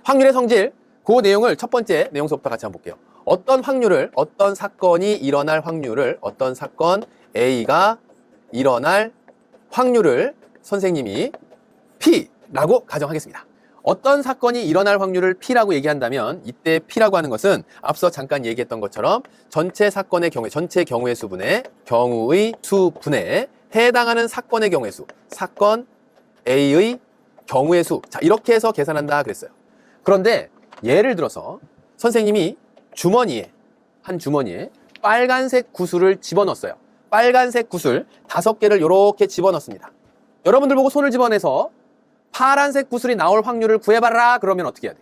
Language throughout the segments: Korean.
확률의 성질, 그 내용을 첫 번째 내용서부터 같이 한번 볼게요. 어떤 확률을, 어떤 사건이 일어날 확률을, 어떤 사건 A가 일어날 확률을 선생님이 P라고 가정하겠습니다. 어떤 사건이 일어날 확률을 P라고 얘기한다면 이때 P라고 하는 것은 앞서 잠깐 얘기했던 것처럼 전체 사건의 경우에, 전체 경우의 수분의 경우의 수분에 해당하는 사건의 경우의 수, 사건 A의 경우의 수. 자, 이렇게 해서 계산한다 그랬어요. 그런데 예를 들어서 선생님이 한 주머니에 빨간색 구슬을 집어넣었어요. 빨간색 구슬 5개를 이렇게 집어넣습니다. 여러분들 보고 손을 집어내서 파란색 구슬이 나올 확률을 구해봐라 그러면 어떻게 해야 돼?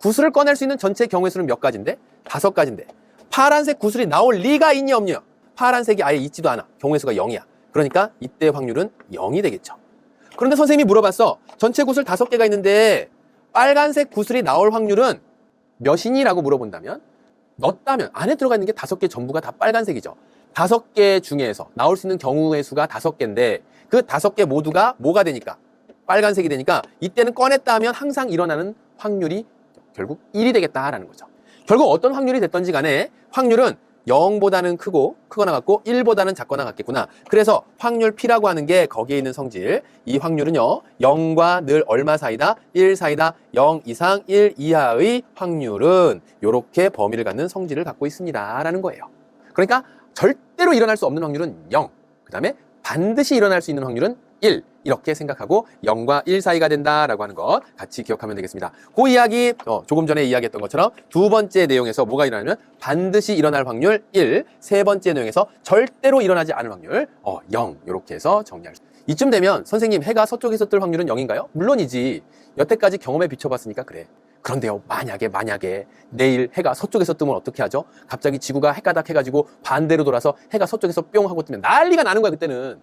구슬을 꺼낼 수 있는 전체 경우의 수는 몇 가지인데? 5가지인데 파란색 구슬이 나올 리가 있니 없니요? 파란색이 아예 있지도 않아. 경우의 수가 0이야. 그러니까 이때 확률은 0이 되겠죠. 그런데 선생님이 물어봤어. 전체 구슬 5개가 있는데 빨간색 구슬이 나올 확률은 몇이니라고 물어본다면 넣었다면 안에 들어가 있는 게 5개 전부가 다 빨간색이죠. 5개 중에서 나올 수 있는 경우의 수가 5개인데 그 5개 모두가 뭐가 되니까? 빨간색이 되니까 이때는 꺼냈다 하면 항상 일어나는 확률이 결국 1이 되겠다라는 거죠. 결국 어떤 확률이 됐던지 간에 확률은 0보다는 크거나 같고 1보다는 작거나 같겠구나. 그래서 확률 P라고 하는 게 거기에 있는 성질. 이 확률은요. 0과 늘 얼마 사이다? 1 사이다. 0 이상 1 이하의 확률은 이렇게 범위를 갖는 성질을 갖고 있습니다. 라는 거예요. 그러니까 절대로 일어날 수 없는 확률은 0. 그 다음에 반드시 일어날 수 있는 확률은 1. 이렇게 생각하고 0과 1 사이가 된다라고 하는 것 같이 기억하면 되겠습니다. 그 이야기 조금 전에 이야기했던 것처럼 두 번째 내용에서 뭐가 일어나면 반드시 일어날 확률 1, 세 번째 내용에서 절대로 일어나지 않을 확률 0 이렇게 해서 정리할 수 있습니다. 이쯤 되면 선생님 해가 서쪽에서 뜰 확률은 0인가요? 물론이지. 여태까지 경험에 비춰봤으니까 그래. 그런데요, 만약에 내일 해가 서쪽에서 뜨면 어떻게 하죠? 갑자기 지구가 헷가닥 해가지고 반대로 돌아서 해가 서쪽에서 뿅 하고 뜨면 난리가 나는 거야 그때는.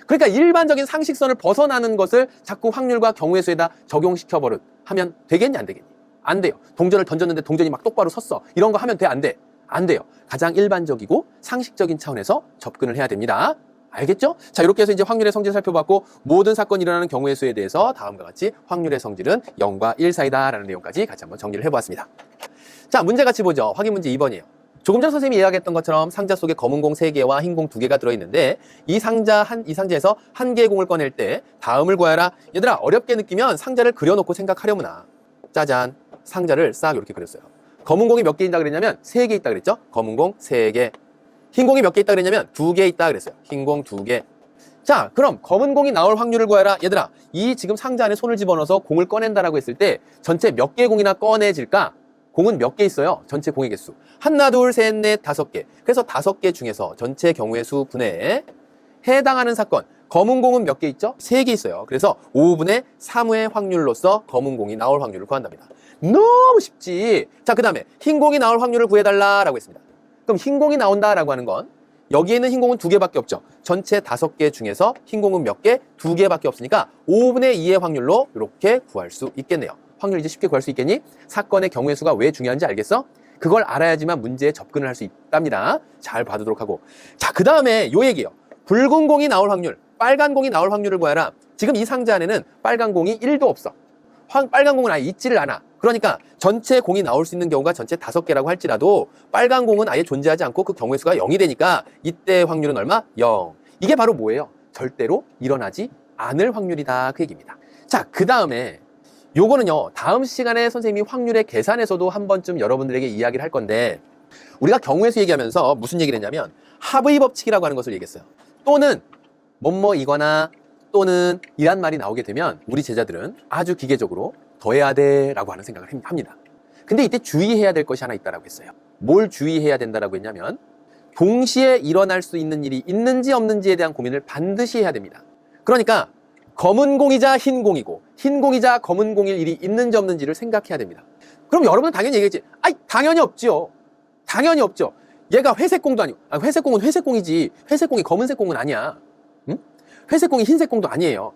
그러니까 일반적인 상식선을 벗어나는 것을 자꾸 확률과 경우의 수에다 적용시켜버릇 하면 되겠니 안 되겠니? 안 돼요. 동전을 던졌는데 동전이 막 똑바로 섰어. 이런 거 하면 돼? 안 돼? 안 돼요. 가장 일반적이고 상식적인 차원에서 접근을 해야 됩니다. 알겠죠? 자, 이렇게 해서 이제 확률의 성질을 살펴봤고 모든 사건이 일어나는 경우의 수에 대해서 다음과 같이 확률의 성질은 0과 1 사이다라는 내용까지 같이 한번 정리를 해보았습니다. 자, 문제 같이 보죠. 확인 문제 2번이에요. 조금 전 선생님이 이야기했던 것처럼 상자 속에 검은 공 3개와 흰 공 2개가 들어있는데 이 상자에서 한 개의 공을 꺼낼 때 다음을 구하라. 얘들아 어렵게 느끼면 상자를 그려놓고 생각하려무나. 짜잔, 상자를 싹 이렇게 그렸어요. 검은 공이 몇 개 있다 그랬냐면 3개 있다 그랬죠. 검은 공 3개. 흰 공이 몇 개 있다 그랬냐면 2개 있다 그랬어요. 흰 공 2개. 자, 그럼 검은 공이 나올 확률을 구하라. 얘들아, 이 지금 상자 안에 손을 집어넣어서 공을 꺼낸다라고 했을 때 전체 몇 개의 공이나 꺼내질까? 공은 몇 개 있어요? 전체 공의 개수. 하나, 둘, 셋, 넷, 5개. 그래서 5개 중에서 전체 경우의 수 분에 해당하는 사건. 검은 공은 몇 개 있죠? 3개 있어요. 그래서 5분의 3의 확률로서 검은 공이 나올 확률을 구한답니다. 너무 쉽지. 자, 그 다음에 흰 공이 나올 확률을 구해달라라고 했습니다. 그럼 흰 공이 나온다라고 하는 건 여기에 있는 흰 공은 2개밖에 없죠. 전체 5개 중에서 흰 공은 몇 개? 2개밖에 없으니까 5분의 2의 확률로 이렇게 구할 수 있겠네요. 확률 이제 쉽게 구할 수 있겠니? 사건의 경우의 수가 왜 중요한지 알겠어? 그걸 알아야지만 문제에 접근을 할 수 있답니다. 잘 봐두도록 하고. 자, 그 다음에 요 얘기예요. 붉은 공이 나올 확률, 빨간 공이 나올 확률을 구하라. 지금 이 상자 안에는 빨간 공이 1도 없어. 빨간 공은 아예 있지를 않아. 그러니까 전체 공이 나올 수 있는 경우가 전체 5개라고 할지라도 빨간 공은 아예 존재하지 않고 그 경우의 수가 0이 되니까 이때 확률은 얼마? 0. 이게 바로 뭐예요? 절대로 일어나지 않을 확률이다. 그 얘기입니다. 자, 그 다음에 요거는요, 다음 시간에 선생님이 확률의 계산에서도 한 번쯤 여러분들에게 이야기를 할 건데 우리가 경우의 수 얘기하면서 무슨 얘기를 했냐면 합의 법칙이라고 하는 것을 얘기했어요. 또는 뭐뭐이거나 또는 이란 말이 나오게 되면 우리 제자들은 아주 기계적으로 더해야 돼 라고 하는 생각을 합니다. 근데 이때 주의해야 될 것이 하나 있다라고 했어요. 뭘 주의해야 된다라고 했냐면 동시에 일어날 수 있는 일이 있는지 없는지에 대한 고민을 반드시 해야 됩니다. 그러니까 검은 공이자 흰 공이고 흰 공이자 검은 공일 일이 있는지 없는지를 생각해야 됩니다. 그럼 여러분은 당연히 얘기했지. 아이, 당연히 없죠. 당연히 없죠. 얘가 회색 공도 아니고, 회색 공은 회색 공이지. 회색 공이 검은색 공은 아니야. 응? 회색 공이 흰색 공도 아니에요.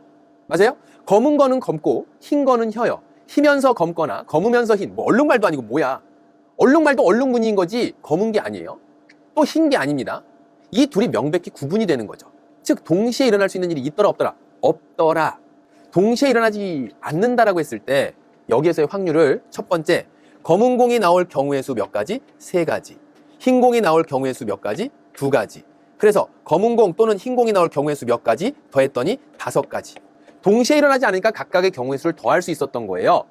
맞아요? 검은 거는 검고 흰 거는 혀요. 희면서 검거나 검으면서 흰. 뭐 얼룩말도 아니고 뭐야. 얼룩말도 얼룩무늬인 거지 검은 게 아니에요. 또 흰 게 아닙니다. 이 둘이 명백히 구분이 되는 거죠. 즉 동시에 일어날 수 있는 일이 있더라 없더라. 없더라. 동시에 일어나지 않는다라고 했을 때 여기에서의 확률을 첫 번째, 검은 공이 나올 경우의 수 몇 가지? 3가지. 흰 공이 나올 경우의 수 몇 가지? 2가지. 그래서 검은 공 또는 흰 공이 나올 경우의 수 몇 가지? 더했더니 5가지. 동시에 일어나지 않으니까 각각의 경우의 수를 더할 수 있었던 거예요.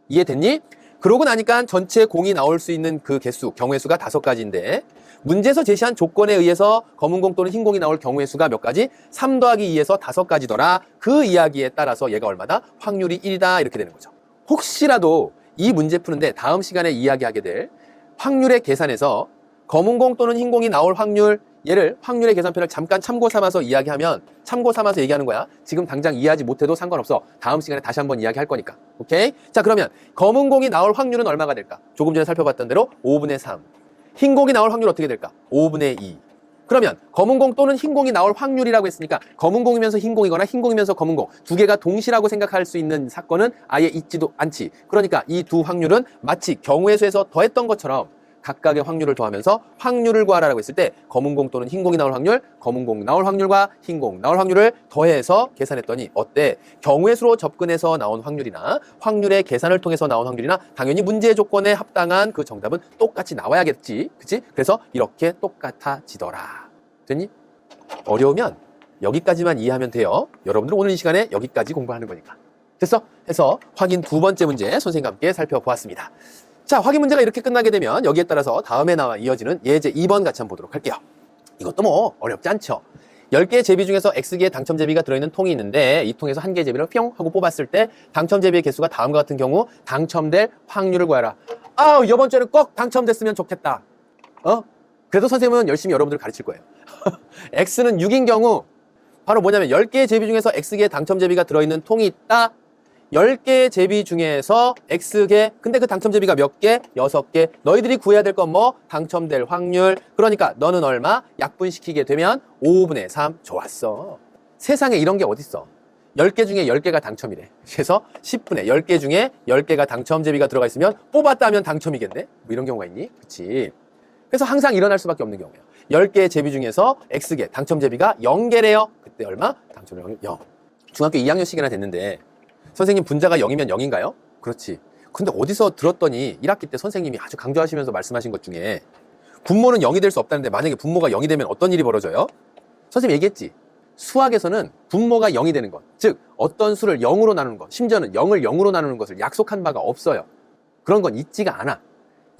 이해됐니? 그러고 나니까 전체 공이 나올 수 있는 그 개수, 경우의 수가 5가지인데 문제에서 제시한 조건에 의해서 검은 공 또는 흰 공이 나올 경우의 수가 몇 가지? 3 더하기 2에서 5가지더라. 그 이야기에 따라서 얘가 얼마다? 확률이 1이다. 이렇게 되는 거죠. 혹시라도 이 문제 푸는데 다음 시간에 이야기하게 될 확률의 계산에서 검은 공 또는 흰 공이 나올 확률, 얘를 확률의 계산표를 잠깐 참고 삼아서 이야기하면 참고 삼아서 얘기하는 거야. 지금 당장 이해하지 못해도 상관없어. 다음 시간에 다시 한번 이야기할 거니까. 오케이? 자, 그러면 검은 공이 나올 확률은 얼마가 될까? 조금 전에 살펴봤던 대로 5분의 3. 흰 공이 나올 확률 어떻게 될까? 5분의 2. 그러면 검은 공 또는 흰 공이 나올 확률이라고 했으니까 검은 공이면서 흰 공이거나 흰 공이면서 검은 공 두 개가 동시라고 생각할 수 있는 사건은 아예 있지도 않지. 그러니까 이 두 확률은 마치 경우의 수에서 더했던 것처럼 각각의 확률을 더하면서 확률을 구하라고 했을 때 검은 공 또는 흰 공이 나올 확률, 검은 공 나올 확률과 흰 공 나올 확률을 더해서 계산했더니 어때? 경우의 수로 접근해서 나온 확률이나 확률의 계산을 통해서 나온 확률이나 당연히 문제의 조건에 합당한 그 정답은 똑같이 나와야겠지. 그치? 그래서 이렇게 똑같아지더라. 됐니? 어려우면 여기까지만 이해하면 돼요. 여러분들 오늘 이 시간에 여기까지 공부하는 거니까. 됐어? 해서 확인 2번째 문제 선생님과 함께 살펴보았습니다. 자, 확인 문제가 이렇게 끝나게 되면 여기에 따라서 다음에 나와 이어지는 예제 2번 같이 한번 보도록 할게요. 이것도 뭐 어렵지 않죠. 10개의 제비 중에서 X개의 당첨 제비가 들어있는 통이 있는데 이 통에서 한 개의 제비를 뿅 하고 뽑았을 때 당첨 제비의 개수가 다음과 같은 경우 당첨될 확률을 구하라. 이번 주에는 꼭 당첨됐으면 좋겠다. 그래도 선생님은 열심히 여러분들을 가르칠 거예요. X는 6인 경우 바로 뭐냐면 10개의 제비 중에서 X개의 당첨 제비가 들어있는 통이 있다. 10개의 제비 중에서 X개, 근데 그 당첨 제비가 몇 개? 6개. 너희들이 구해야 될 건 뭐? 당첨될 확률. 그러니까 너는 얼마? 약분시키게 되면 5분의 3. 좋았어. 세상에 이런 게 어딨어. 10개 중에 10개가 당첨이래. 그래서 10분의 10개 중에 10개가 당첨 제비가 들어가 있으면 뽑았다 하면 당첨이겠네? 뭐 이런 경우가 있니? 그치. 그래서 항상 일어날 수밖에 없는 경우예요. 10개의 제비 중에서 X개, 당첨 제비가 0개래요. 그때 얼마? 당첨 확률 0. 중학교 2학년씩이나 됐는데 선생님 분자가 0이면 0인가요? 그렇지. 근데 어디서 들었더니 1학기 때 선생님이 아주 강조하시면서 말씀하신 것 중에 분모는 0이 될 수 없다는데 만약에 분모가 0이 되면 어떤 일이 벌어져요? 선생님 얘기했지. 수학에서는 분모가 0이 되는 것, 즉 어떤 수를 0으로 나누는 것, 심지어는 0을 0으로 나누는 것을 약속한 바가 없어요. 그런 건 있지가 않아.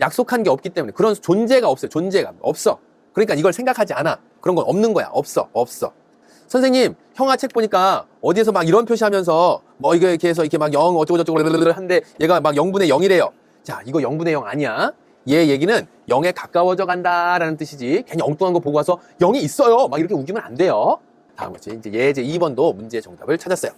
약속한 게 없기 때문에 그런 존재가 없어요. 존재가 없어. 그러니까 이걸 생각하지 않아. 그런 건 없는 거야. 없어. 선생님, 형아 책 보니까 어디에서 막 이런 표시하면서 뭐 이렇게 해서 이렇게 막 0 어쩌고저쩌고 하는데 얘가 막 0분의 0이래요. 자, 이거 0분의 0 아니야. 얘 얘기는 0에 가까워져 간다라는 뜻이지. 괜히 엉뚱한 거 보고 와서 0이 있어요. 막 이렇게 우기면 안 돼요. 다음 거지. 이제 예제 2번도 문제의 정답을 찾았어요.